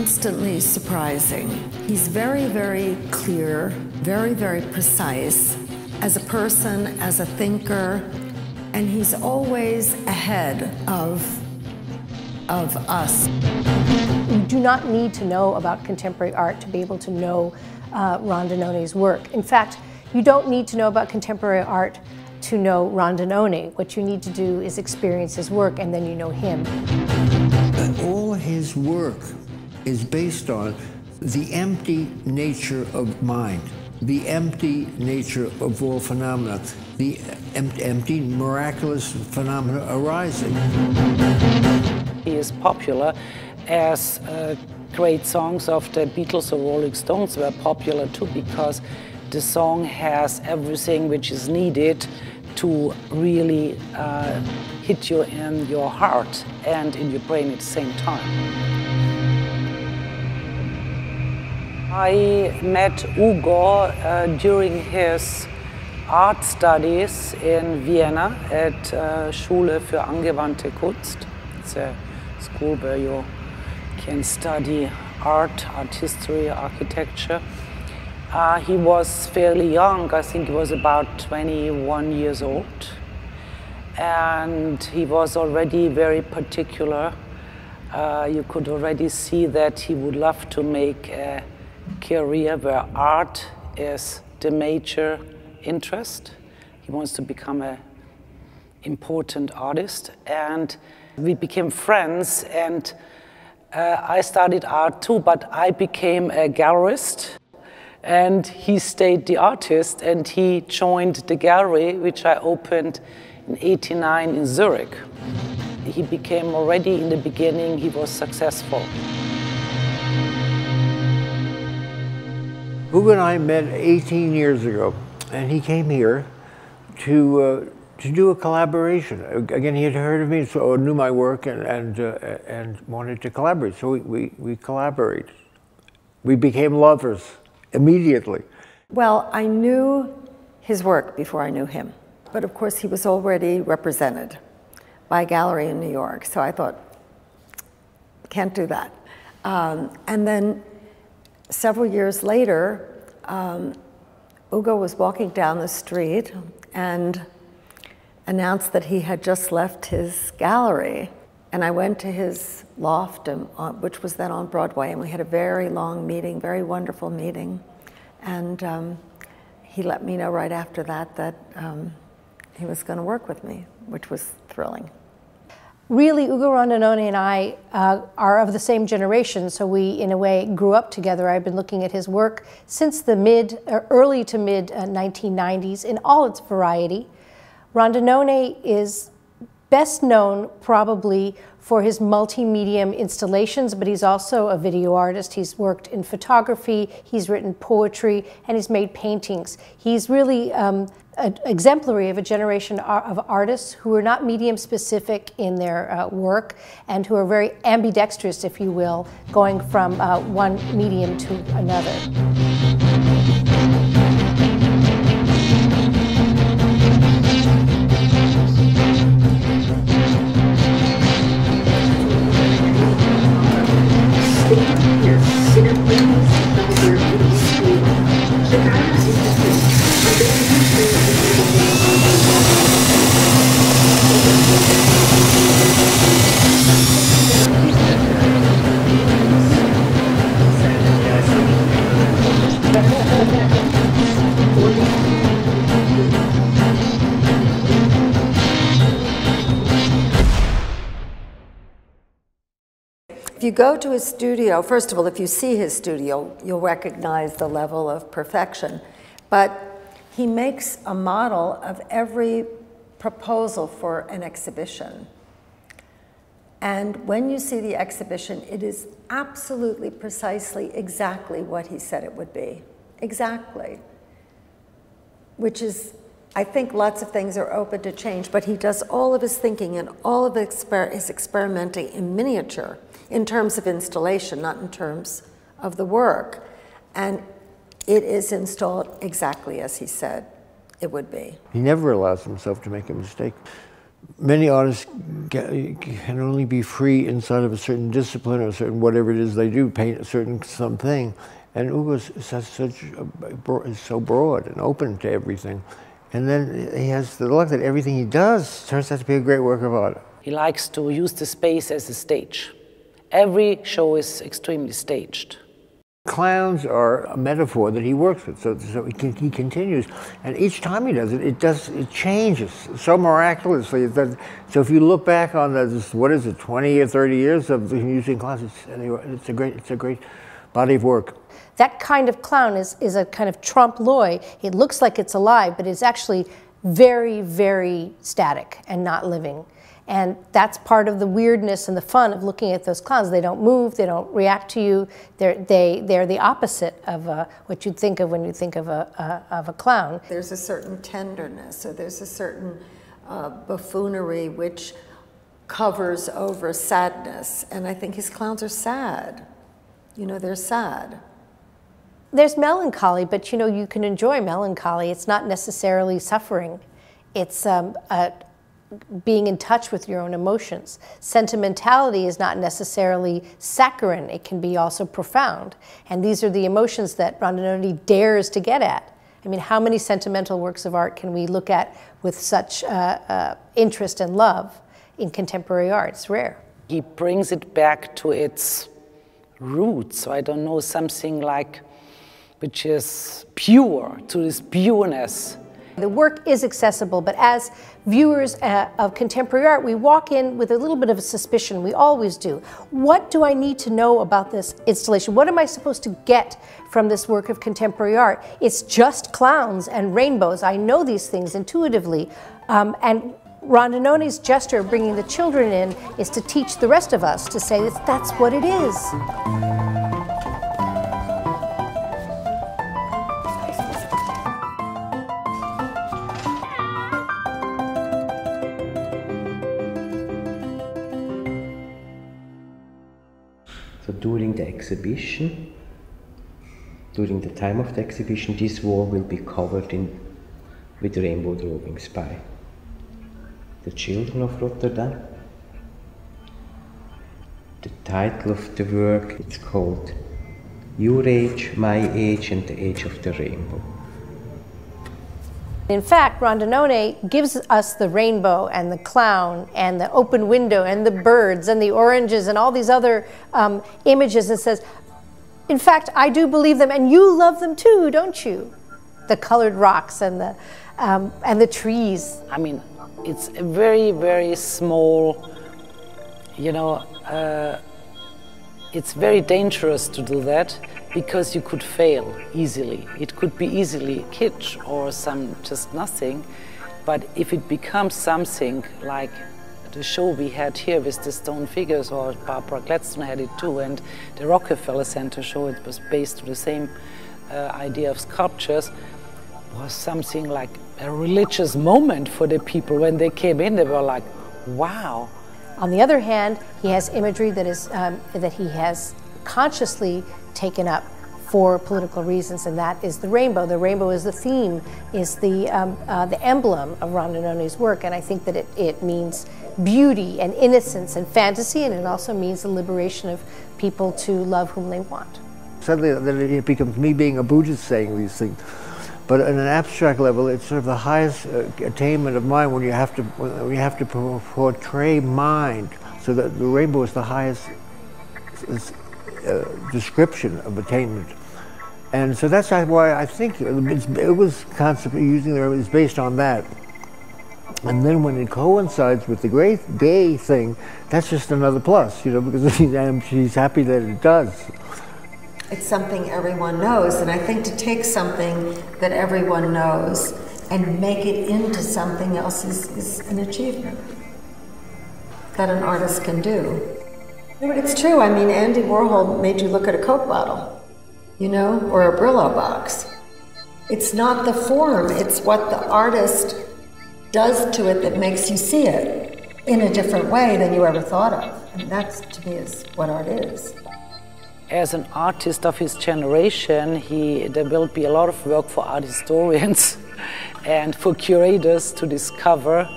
constantly surprising. He's very, very clear, very, very precise as a person, as a thinker, and he's always ahead of us. You do not need to know about contemporary art to be able to know Rondinone's work. In fact, you don't need to know about contemporary art to know Rondinone. What you need to do is experience his work, and then you know him. All his work is based on the empty nature of mind, the empty nature of all phenomena, the empty, miraculous phenomena arising. He is popular as great songs of the Beatles or Rolling Stones were popular too, because the song has everything which is needed to really hit you in your heart and in your brain at the same time. I met Ugo during his art studies in Vienna at Schule für angewandte Kunst. It's a school where you can study art history, architecture. He was fairly young. I think he was about 21 years old. And he was already very particular. You could already see that he would love to make a career where art is the major interest. He wants to become an important artist. And we became friends, and I studied art too, but I became a gallerist. And he stayed the artist, and he joined the gallery, which I opened in '89 in Zurich. He became already in the beginning, he was successful. Ugo and I met 18 years ago, and he came here to do a collaboration. Again, he had heard of me, so knew my work, and wanted to collaborate. So we collaborated. We became lovers immediately. Well, I knew his work before I knew him. But of course, he was already represented by a gallery in New York. So I thought, can't do that. And then several years later, Ugo was walking down the street and announced that he had just left his gallery. And I went to his loft, which was then on Broadway, and we had a very long meeting, very wonderful meeting. And he let me know right after that he was going to work with me, which was thrilling. Really, Ugo Rondinone and I are of the same generation, so we, in a way, grew up together. I've been looking at his work since the early to mid 1990s in all its variety. Rondinone is best known probably for his multi-medium installations, but he's also a video artist. He's worked in photography, he's written poetry, and he's made paintings. He's really exemplary of a generation of artists who are not medium specific in their work and who are very ambidextrous, if you will, going from one medium to another. If you go to his studio, first of all, if you see his studio, you'll recognize the level of perfection. But he makes a model of every proposal for an exhibition. And when you see the exhibition, it is absolutely, precisely, exactly what he said it would be. Exactly. Which is, I think lots of things are open to change, but he does all of his thinking and all of his experimenting in miniature, in terms of installation, not in terms of the work. And it is installed exactly as he said it would be. He never allows himself to make a mistake. many artists can only be free inside of a certain discipline or a certain whatever it is they do, paint a certain something. And Ugo is so broad and open to everything. And then he has the luck that everything he does turns out to be a great work of art. He likes to use the space as a stage. Every show is extremely staged. Clowns are a metaphor that he works with, so he continues, and each time he does it, it changes so miraculously. So if you look back on this, what is it, 20 or 30 years of using clowns, it's a great body of work. That kind of clown is a kind of trompe l'oeil. It looks like it's alive, but it's actually very, very static and not living. And that's part of the weirdness and the fun of looking at those clowns. They don't move, they don't react to you. They're the opposite of what you'd think of when you think of a clown. There's a certain tenderness, or there's a certain buffoonery which covers over sadness. And I think his clowns are sad. You know, they're sad. There's melancholy, but you know, you can enjoy melancholy. It's not necessarily suffering. It's being in touch with your own emotions. Sentimentality is not necessarily saccharine. It can be also profound. And these are the emotions that Rondinone dares to get at. I mean, how many sentimental works of art can we look at with such interest and love in contemporary art? It's rare. He brings it back to its roots. So I don't know, something like, which is pure, to this pureness. The work is accessible, but as viewers of contemporary art, we walk in with a little bit of a suspicion. We always do. What do I need to know about this installation? What am I supposed to get from this work of contemporary art? It's just clowns and rainbows. I know these things intuitively. And Rondinone's gesture of bringing the children in is to teach the rest of us to say that that's what it is. So during the exhibition, during the time of the exhibition, this wall will be covered with rainbow drawings by the children of Rotterdam. The title of the work is called Your Age, My Age and the Age of the Rainbow. In fact, Rondinone gives us the rainbow and the clown and the open window and the birds and the oranges and all these other images and says, in fact, I do believe them and you love them too, don't you? The colored rocks and the trees. I mean, it's a very, very small, you know, it's very dangerous to do that because you could fail easily. It could be easily kitsch or just nothing, but if it becomes something like the show we had here with the stone figures, or Barbara Gladstone had it too, and the Rockefeller Center show, it was based on the same idea of sculptures, was something like a religious moment for the people. When they came in, they were like, wow. On the other hand, he has imagery that is that he has consciously taken up for political reasons, and that is the rainbow. The rainbow is the theme, is the emblem of Rondinone's work, and I think that it means beauty and innocence and fantasy, and it also means the liberation of people to love whom they want. Suddenly it becomes me being a Buddhist saying these things. But at an abstract level, it's sort of the highest attainment of mind when you have to portray mind. So that the rainbow is the highest description of attainment. And so that's why I think it was constantly using the rainbow is based on that. And then when it coincides with the great gay thing, that's just another plus, you know, because she's happy that it does. It's something everyone knows, and I think to take something that everyone knows and make it into something else is an achievement that an artist can do. It's true, I mean, Andy Warhol made you look at a Coke bottle, you know, or a Brillo box. It's not the form, it's what the artist does to it that makes you see it in a different way than you ever thought of. And that, to me, is what art is. As an artist of his generation, there will be a lot of work for art historians and for curators to discover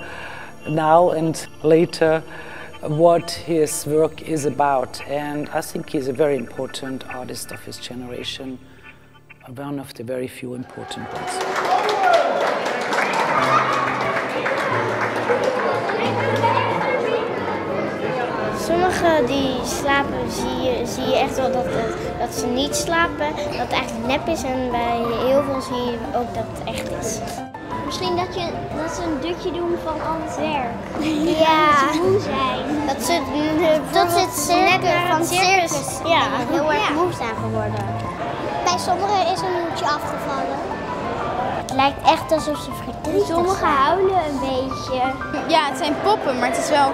now and later what his work is about. And I think he's a very important artist of his generation, one of the very few important ones. Sommigen die slapen, zie je echt wel dat ze niet slapen, dat het eigenlijk nep is. En bij heel veel zie je ook dat het echt is. Misschien dat ze een dutje doen van al het werk. Ja. Dat ze moe zijn. Dat ze het circus van het circus heel erg moe zijn geworden. Bij sommigen is een hoedje afgevallen. Het lijkt echt alsof ze verdrietig zijn. Sommigen huilen een beetje. Ja, het zijn poppen, maar het is wel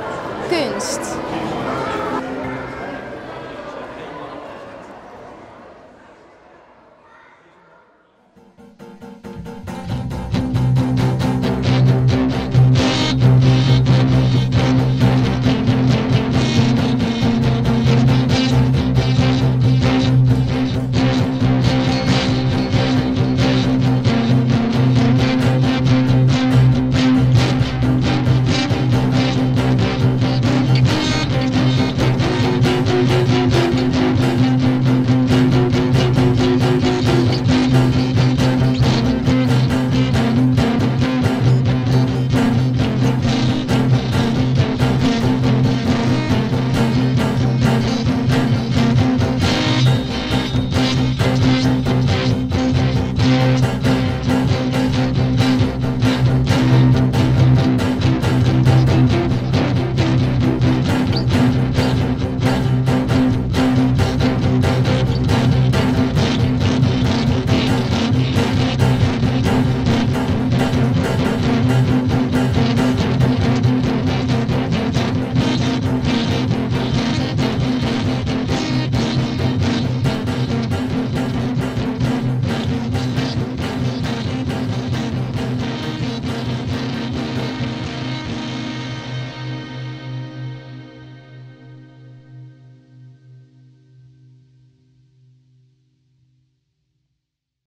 kunst.